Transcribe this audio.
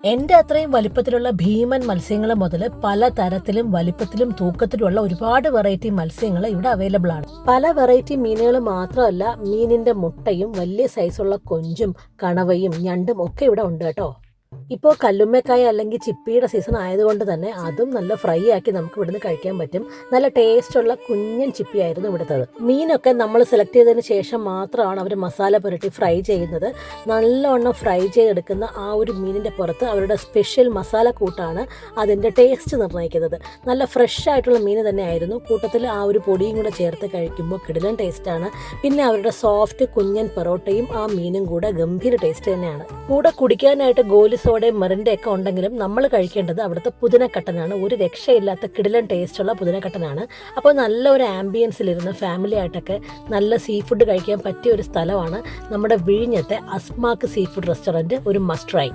എന്റെ അത്രയും വലിപ്പത്തിലുള്ള ഭീമൻ മത്സ്യങ്ങൾ മുതൽ പല തരത്തിലും വലിപ്പത്തിലും തൂക്കത്തിലുമുള്ള ഒരുപാട് വെറൈറ്റി മത്സ്യങ്ങൾ ഇവിടെ അവൈലബിൾ ആണ്. പല വെറൈറ്റി മീനുകൾ മാത്രമല്ല, മീനിന്റെ മുട്ടയും വലിയ സൈസുള്ള കൊഞ്ചും കണവയും ഞണ്ടും ഒക്കെ ഇവിടെ ഉണ്ട് കേട്ടോ. ഇപ്പോൾ കല്ലുമ്മക്കായ അല്ലെങ്കിൽ ചിപ്പിയുടെ സീസൺ ആയതുകൊണ്ട് തന്നെ അതും നല്ല ഫ്രൈ ആക്കി നമുക്ക് ഇവിടുന്ന് കഴിക്കാൻ പറ്റും. നല്ല ടേസ്റ്റുള്ള കുഞ്ഞൻ ചിപ്പിയായിരുന്നു ഇവിടുത്തത്. മീനൊക്കെ നമ്മൾ സെലക്ട് ചെയ്തതിന് ശേഷം മാത്രമാണ് അവർ മസാല പുരട്ടി ഫ്രൈ ചെയ്യുന്നത്. നല്ലവണ്ണം ഫ്രൈ ചെയ്തെടുക്കുന്ന ആ ഒരു മീനിൻ്റെ പുറത്ത് അവരുടെ സ്പെഷ്യൽ മസാല കൂട്ടാണ് അതിൻ്റെ ടേസ്റ്റ് നിർണ്ണയിക്കുന്നത്. നല്ല ഫ്രഷ് ആയിട്ടുള്ള മീൻ തന്നെയായിരുന്നു. കൂട്ടത്തിൽ ആ ഒരു പൊടിയും കൂടെ ചേർത്ത് കഴിക്കുമ്പോൾ കിടിലൻ ടേസ്റ്റാണ്. പിന്നെ അവരുടെ സോഫ്റ്റ് കുഞ്ഞൻ പൊറോട്ടയും ആ മീനും കൂടെ ഗംഭീര ടേസ്റ്റ് തന്നെയാണ്. കൂടെ കുടിക്കാനായിട്ട് ഗോലി സോഡയും മെറിൻ്റെ ഒക്കെ ഉണ്ടെങ്കിലും നമ്മൾ കഴിക്കേണ്ടത് അവിടുത്തെ പുതിനക്കട്ടനാണ്. ഒരു രക്ഷയില്ലാത്ത കിടിലൻ ടേസ്റ്റുള്ള പുതിനക്കട്ടനാണ്. അപ്പോൾ നല്ല ഒരു ആംബിയൻസിലിരുന്ന് ഫാമിലി ആയിട്ടൊക്കെ നല്ല സീ ഫുഡ് കഴിക്കാൻ പറ്റിയ ഒരു സ്ഥലമാണ് നമ്മുടെ വിഴിഞ്ഞത്തെ അസ്മാക്ക് സീ ഫുഡ് റെസ്റ്റോറൻറ്റ്. ഒരു മസ്റ്റ് ട്രൈ.